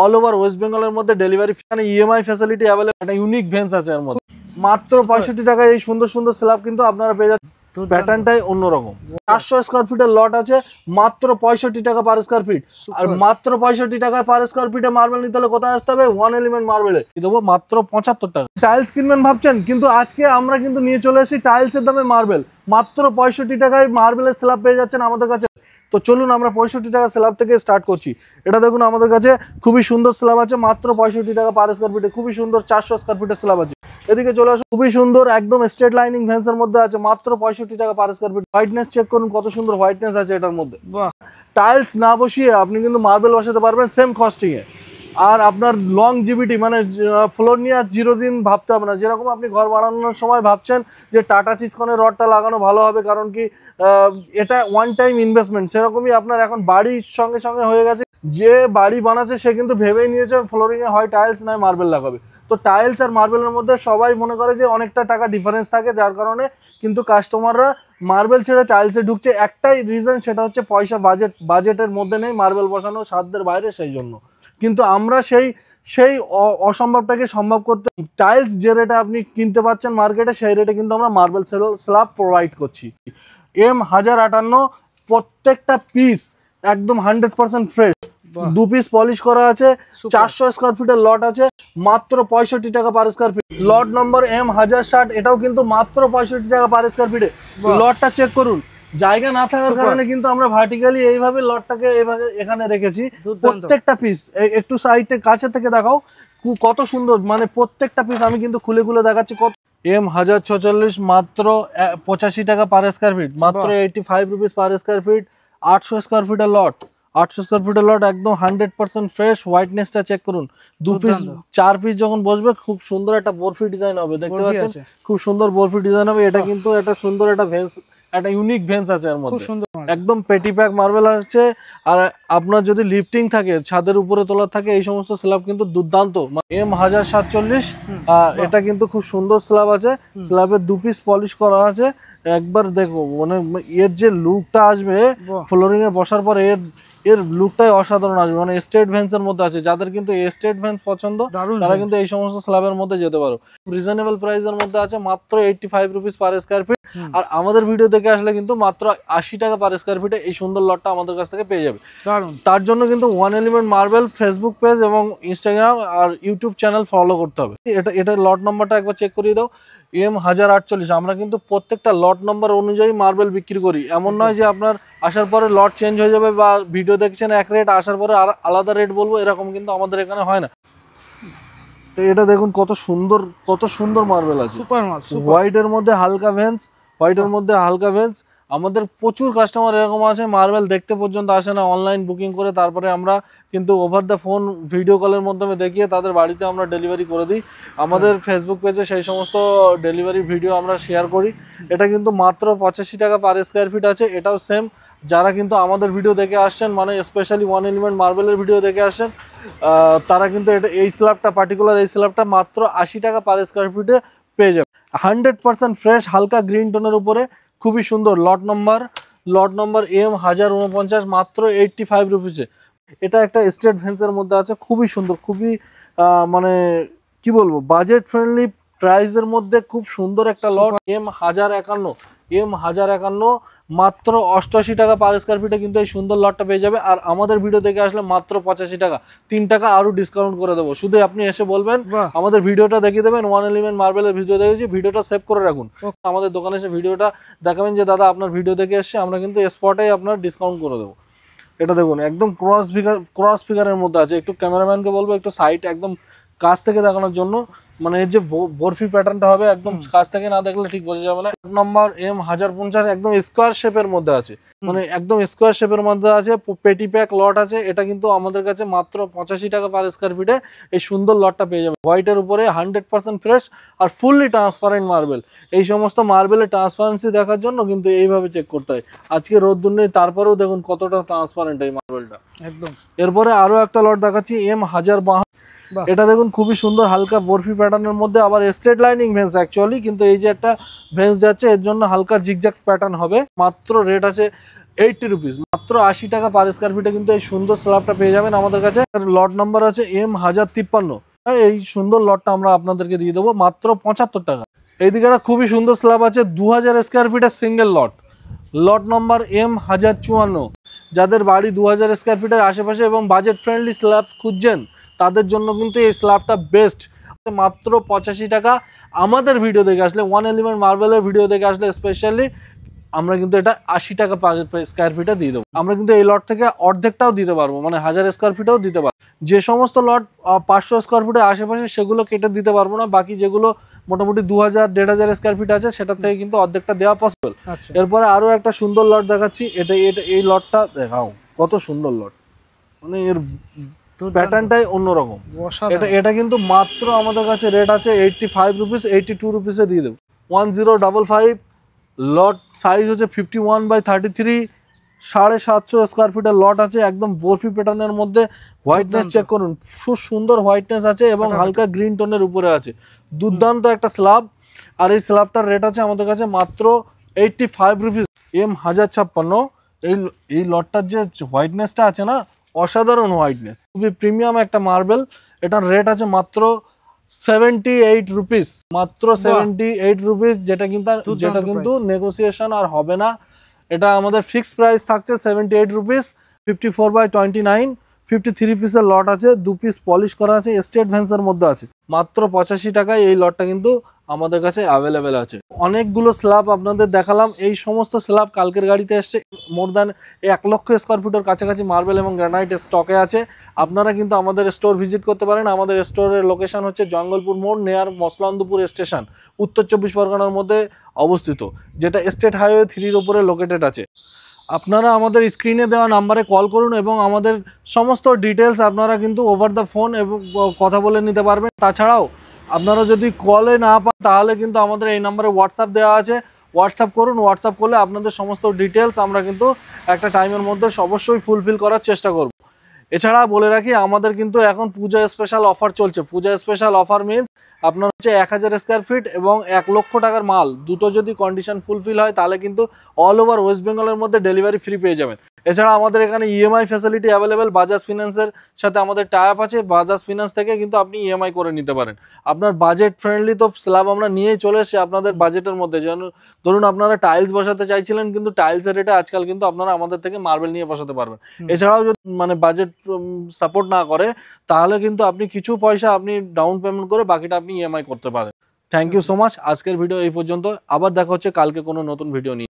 All over West বেঙ্গলের মধ্যে delivery এখানে ইএমআই ফ্যাসিলিটি অ্যাভেলেবল। একটা ইউনিক ভেন্স আছে এর মধ্যে। মাত্র 65 টাকায় এই সুন্দর সুন্দর স্ল্যাব কিন্তু আপনারা পেয়ে যাচ্ছেন। প্যাটার্নটাই অন্যরকম। 400 স্কয়ার ফিটের লট আছে মাত্র 65 টাকা পার স্কয়ার ফিট। আর মাত্র 65 টাকা পার স্কয়ার ফিটে মার্বেল নিতে হলে কোথায় আসতে হবে? ওয়ান এলিমেন্ট মার্বেলে দেবো মাত্র 75 টাকা। টাইলস কিনবেন ভাবছেন, কিন্তু আজকে আমরা কিন্তু নিয়ে চলে এসেছি টাইলসের দামে মার্বেল। মাত্র 65 টাকায় মার্বেলের স্ল্যাব পেয়ে যাচ্ছেন আমাদের কাছে। তো চলুন আমরা 65 টাকা স্ল্যাব থেকে স্টার্ট করছি। এটা দেখুন আমাদের কাছে খুবই সুন্দর স্ল্যাব আছে মাত্র 65 টাকা পার স্কয়ার ফিটে। খুবই সুন্দর 400 স্কয়ার ফিটের স্ল্যাব আছে। এদিকে চলে আসুন, খুবই সুন্দর একদম স্ট্রেট লাইনিং ভেন্সের মধ্যে আছে মাত্র 65 টাকা per square feet. Whiteness check করুন, কত সুন্দর হোয়াইটনেস আছে এটার মধ্যে। টাইলস না বসিয়ে আপনি কিন্তু মার্বেল বসাতে পারবেন সেম কস্টিং এ। আর আপনার লং জিবিটি মানে ফ্লোর নিয়ে আর 0 দিন ভাবতে হবে না। যেরকম আপনি ঘর বানানোর সময় ভাবছেন যে টাটা চিসকনের রডটা লাগানো ভালো হবে, কারণ কি এটা ওয়ান টাইম ইনভেস্টমেন্ট, সেরকমই আপনার এখন বাড়ির সঙ্গে সঙ্গে হয়ে গেছে। যে বাড়ি বানাচ্ছে সে কিন্তু ভেবেই নিয়েছে ফ্লোরিং এ হয় টাইলস নয় মার্বেল লাগাবে। তো টাইলস আর মার্বেলের মধ্যে সবাই মনে করে যে অনেকটা টাকা ডিফারেন্স থাকে, যার কারণে কিন্তু কাস্টমাররা মার্বেল ছেড়ে টাইলসে ঢুকছে। একটাই রিজন, সেটা হচ্ছে পয়সা, বাজেটের মধ্যে নেই মার্বেল বসানো, সাধ্যের বাইরে, সেই জন্য। কিন্তু আমরা সেই অসম্ভবটাকে সম্ভব করতে টাইলস যে রেটে আপনি কিনতে পাচ্ছেন মার্কেটে, সেই রেটে কিন্তু আমরা মার্বেল স্ল্যাব প্রোভাইড করছি। M1058 প্রত্যেকটা পিস একদম 100% ফ্রেশ। 2 পিস পলিশ করা আছে। 400 স্কয়ার ফিটের লট আছে মাত্র 65 টাকা পার স্কয়ার ফিট। লট নম্বর M1060, এটাও কিন্তু মাত্র 65 টাকা পার স্কয়ার ফিটে। লটটা চেক করুন। জায়গা না থাকার কারণে কিন্তু আমরা ভার্টিক্যালি এইভাবে লটটাকে এইভাবে এখানে রেখেছি। প্রত্যেকটা পিস একটু সাইডে কাছে থেকে দেখাও কত সুন্দর, মানে প্রত্যেকটা পিস আমি কিন্তু খুলে খুলে দেখাচ্ছি। কত M1046 মাত্র 85 টাকা পার স্কয়ার ফিট, মাত্র 85 rupees per square fit. 800 square ফিটের লট, 800 স্কয়ার ফিটের লট একদম 100% ফ্রেশ। হোয়াইটনেসটা চেক করুন। 2 পিস 4 পিস যখন বসবে খুব সুন্দর একটা বরফি ডিজাইন হবে, দেখতে পাচ্ছেন খুব সুন্দর বরফি ডিজাইন হবে। এটা কিন্তু একটা সুন্দর একটা ভেন্স, একটা ইউনিক ভেন্স আছে এর মধ্যে। একদম পেটি প্যাক মার্বেল আছে। আর আপনার যদি লিফটিং থাকে, ছাদের উপরে তোলা থাকে, এই সমস্ত স্ল্যাব কিন্তু দুর্দান্ত। M1047 এটা কিন্তু খুব সুন্দর স্ল্যাব আছে। স্ল্যাবের 2 পিস পলিশ করা আছে। একবার দেখো মানে এর যে লুকটা আসবে ফ্লোরিং এ বসার পর, এর লুকটাই অসাধারণ আসবে। মানে স্টেট ভেন্সের মধ্যে আছে, যাদের কিন্তু স্টেট ভেন্স পছন্দ তারা কিন্তু এই সমস্ত স্ল্যাবের মধ্যে যেতে পারো। রিজনেবল প্রাইসের মধ্যে আছে মাত্র 85 রুপিস পার স্কয়ার ফিট। আর আমাদের ভিডিও দেখে আসলে কিন্তু মাত্র 80 টাকা পার স্কয়ার ফিটে এই সুন্দর লটটা আমাদের কাছ থেকে পেয়ে যাবে। তার জন্য কিন্তু one element marble Facebook page এবং ইনস্টাগ্রাম আর ইউটিউব চ্যানেল ফলো করতে হবে। এটা লট নাম্বারটা একবার চেক করিয়ে দাও, M1048। আমরা কিন্তু প্রত্যেকটা লট নাম্বার অনুযায়ী মার্বেল বিক্রি করি। এমন নয় যে আপনার আসার পরে লট চেঞ্জ হয়ে যাবে বা ভিডিও দেখছেন এক রেট, আসার পরে আর আলাদা রেট বলবো, এরকম কিন্তু আমাদের এখানে হয় না। তো এটা দেখুন কত সুন্দর মার্বেল আছে। হোয়াইটের মধ্যে হালকা ভেন্স, আমাদের প্রচুর কাস্টমার এরকম আছে মার্বেল দেখতে পর্যন্ত আসে না, অনলাইন বুকিং করে তারপরে আমরা কিন্তু ওভার দ্য ফোন ভিডিও কলের মাধ্যমে দেখিয়ে তাদের বাড়িতে আমরা ডেলিভারি করে দিই। আমাদের ফেসবুক পেজে সেই সমস্ত ডেলিভারি ভিডিও আমরা শেয়ার করি। এটা কিন্তু মাত্র 85 টাকা পার স্কয়ার ফিট আছে। এটাও সেম, যারা কিন্তু আমাদের ভিডিও দেখে আসছেন, মানে স্পেশালি ওয়ান এলিমেন্ট মার্বেলের ভিডিও দেখে আসছেন, তারা কিন্তু এই স্ল্যাবটা পার্টিকুলার এই স্ল্যাবটা মাত্র 80 টাকা পার স্কয়ার ফিটে পেয়ে যাবে। 100% ফ্রেশ হালকা গ্রিন টোনের উপরে, খুবই সুন্দর। লট নম্বর M1049 মাত্র 85 রুপিসে। এটা একটা স্টেট ভেন্সের মধ্যে আছে, খুবই সুন্দর, খুবই মানে কি বলবো, বাজেট ফ্রেন্ডলি প্রাইসের মধ্যে খুব সুন্দর একটা লট। M1051 মাত্র 88 টাকা পার স্কয়ার ফিটে কিন্তু এই সুন্দর লটটা পেয়ে যাবে। আর আমাদের ভিডিও দেখে আসলে মাত্র 85 টাকা, 3 টাকা আরো ডিসকাউন্ট করে দেবো। শুধু আপনি এসে বলবেন, আমাদের ভিডিওটা দেখিয়ে দেবেন, ওয়ান এলিমেন্ট মার্বেলের ভিডিও দেখেছি, ভিডিওটা সেভ করে রাখুন। আমাদের দোকানে এসে ভিডিওটা দেখাবেন যে দাদা আপনার ভিডিও দেখে এসছে, আমরা কিন্তু স্পটেই আপনার ডিসকাউন্ট করে দেবো। এটা দেখুন একদম ক্রস ফিগারের মধ্যে আছে। একটু ক্যামেরাম্যানকে বলবো একটু সাইড একদম কাছ থেকে দেখানোর জন্য, মানে এর যে বরফি প্যাটার্নটা হবে একদম কাছ থেকে না দেখলে ঠিক বোঝা যাবে না। নম্বর M1050 একদম স্কোয়ার শেপের মধ্যে আছে, মানে একদম স্কোয়ার শেপের মধ্যে আছে, পেটি প্যাক লট আছে। এটা কিন্তু আমাদের কাছে মাত্র 85 টাকা পার স্কয়ার ফিটে এই সুন্দর লটটা পেয়ে যাবে। হোয়াইটের উপরে 100% ফ্রেশ আর ফুললি ট্রান্সপারেন্ট মার্বেল। এই সমস্ত মার্বেলের ট্রান্সপারেন্সি দেখার জন্য কিন্তু এইভাবে চেক করতে হয়। আজকে রোদ্দুর নেই, তারপরেও দেখুন কতটা ট্রান্সপারেন্ট এই মার্বেলটা একদম। এরপরে আরো একটা লট দেখাচ্ছি M1052। এটা দেখুন খুবই সুন্দর হালকা বরফি প্যাটার্নের মধ্যে, আবার স্ট্রেট লাইনিং ভেন্স অ্যাকচুয়ালি, কিন্তু এই যে একটা ভেন্স যাচ্ছে এর জন্য হালকা জিগজ্যাগ প্যাটার্ন হবে। মাত্র রেট আছে 80 রুপিস, মাত্র মাত্র 80 টাকা পার স্কয়ার ফিটে কিন্তু এই সুন্দর স্ল্যাবটা পেয়ে যাবেন আমাদের কাছে। লট নাম্বার আছে M1053। এই সুন্দর লটটা আমরা আপনাদেরকে দিয়ে দেবো মাত্র 75 টাকা। এইদিকে একটা খুবই সুন্দর স্ল্যাব আছে 2000 স্কয়ার ফিটের সিঙ্গেল লট, লট নম্বর M1054। যাদের বাড়ি 2000 স্কয়ার ফিটের আশেপাশে এবং বাজেট ফ্রেন্ডলি স্ল্যাব খুঁজছেন তাদের জন্য কিন্তু এই স্ল্যাবটা বেস্ট। মাত্র 85 টাকা। আমাদের ভিডিও দেখে আসলে ওয়ান এলিমেন্ট মার্বেলের ভিডিও দেখে আসলে স্পেশালি আমরা কিন্তু এটা 80 টাকা পার স্কয়ার ফিটে দিয়ে দেবো। আমরা কিন্তু এই লট থেকে অর্ধেকটাও দিতে পারবো, মানে 1000 স্কয়ার ফিটেও দিতে পারবো। যে সমস্ত লট 500 স্কয়ার ফিটের আশেপাশে সেগুলো কেটে দিতে পারবো না, বাকি যেগুলো মোটামুটি 2000-1500 স্কয়ার ফিট আছে সেটা থেকে কিন্তু অর্ধেকটা দেওয়া পসিবল। এরপরে আরো একটা সুন্দর লট দেখাচ্ছি, এটা এই লটটা দেখাও, কত সুন্দর লট, মানে এর প্যাটার্নটাই অন্যরকম। এটা কিন্তু মাত্র আমাদের কাছে রেট আছে 85 রুপিস, 82 রুপিসে দিয়ে দেবো। 1055 লট, সাইজ হচ্ছে 51/33, 750 স্কয়ার ফিটের লট আছে, একদম বরফি প্যাটার্নের মধ্যে। হোয়াইটনেস চেক করুন, খুব সুন্দর হোয়াইটনেস আছে এবং হালকা গ্রিন টোনের উপরে আছে। দুর্দান্ত একটা স্ল্যাব। আর এই স্ল্যাবটার রেট আছে আমাদের কাছে মাত্র 85 রুপিস। M1056। এই লটটার যে হোয়াইটনেসটা আছে না, অসাধারণ হোয়াইটনেস, খুবই প্রিমিয়াম একটা মার্বেল। এটার রেট আছে মাত্র 78 রুপিস, মাত্র 78 রুপিস, যেটা কিন্তু নেগোসিয়েশন আর হবে না। এটা আমাদের ফিক্সড প্রাইস থাকছে 78 রুপিস। 54/29, 53 পিসের লট আছে, 2 পিস পলিশ করা আছে, স্টেট ভ্যান্সের মধ্যে আছে। মাত্র 85 টাকায় এই লটটা কিন্তু আমাদের কাছে অ্যাভেলেবেল আছে। অনেকগুলো স্ল্যাব আপনাদের দেখালাম, এই সমস্ত স্ল্যাব কালকের গাড়িতে এসছে। মোর দ্যান 1 লক্ষ স্কয়ার ফিটের কাছাকাছি মার্বেল এবং গ্রানাইট স্টকে আছে। আপনারা কিন্তু আমাদের স্টোর ভিজিট করতে পারেন। আমাদের স্টোরের লোকেশন হচ্ছে জঙ্গলপুর মোড়, নেয়ার মসলান্দপুর স্টেশন, উত্তর 24 পরগনার মধ্যে অবস্থিত, যেটা স্টেট হাইওয়ে 3-র উপরে লোকেটেড আছে। আপনারা আমাদের স্ক্রিনে দেওয়া নাম্বারে কল করুন এবং আমাদের সমস্ত ডিটেলস আপনারা কিন্তু ওভার দ্য ফোন এবং কথা বলে নিতে পারবেন। তাছাড়াও আপনারা যদি কলে না পান তাহলে কিন্তু আমাদের এই নাম্বারে হোয়াটসঅ্যাপ দেওয়া আছে, হোয়াটসঅ্যাপ করুন। হোয়াটসঅ্যাপ করলে আপনাদের সমস্ত ডিটেলস আমরা কিন্তু একটা টাইমের মধ্যে অবশ্যই ফুলফিল করার চেষ্টা করব। এছাড়া বলে রাখি আমাদের কিন্তু এখন পূজা স্পেশাল অফার চলছে। পূজা স্পেশাল অফার মিনস আপনার হচ্ছে 1000 স্কয়ার ফিট এবং 1 লক্ষ টাকার মাল দুটো যদি কন্ডিশন ফুলফিল হয় তাহলে কিন্তু অল ওভার ওয়েস্ট বেঙ্গলের মধ্যে ডেলিভারি ফ্রি পেয়ে যাবেন। এছাড়া আমাদের এখানে ইএমআই ফ্যাসিলিটি অ্যাভেলেবেল, বাজাজ ফিন্যান্সের সাথে আমাদের টাই আপ আছে। বাজাজ ফিন্যান্স থেকে কিন্তু আপনি ইএমআই করে নিতে পারেন। আপনার বাজেট ফ্রেন্ডলি তো স্ল্যাব আমরা নিয়েই চলে এসেছি আপনাদের বাজেটের মধ্যে। যেন ধরুন আপনারা টাইলস বসাতে চাইছিলেন, কিন্তু টাইলসের রেটে আজকাল কিন্তু আপনারা আমাদের থেকে মার্বেল নিয়ে বসাতে পারবেন। এছাড়াও যদি মানে বাজেট সাপোর্ট না করে তাহলে কিন্তু আপনি কিছু পয়সা আপনি ডাউন পেমেন্ট করে বাকিটা আপনি ইএমআই করতে পারেন। Thank you so much. আজকের ভিডিও এই পর্যন্ত, আবার দেখা হচ্ছে কালকে কোনো নতুন ভিডিও নিয়ে।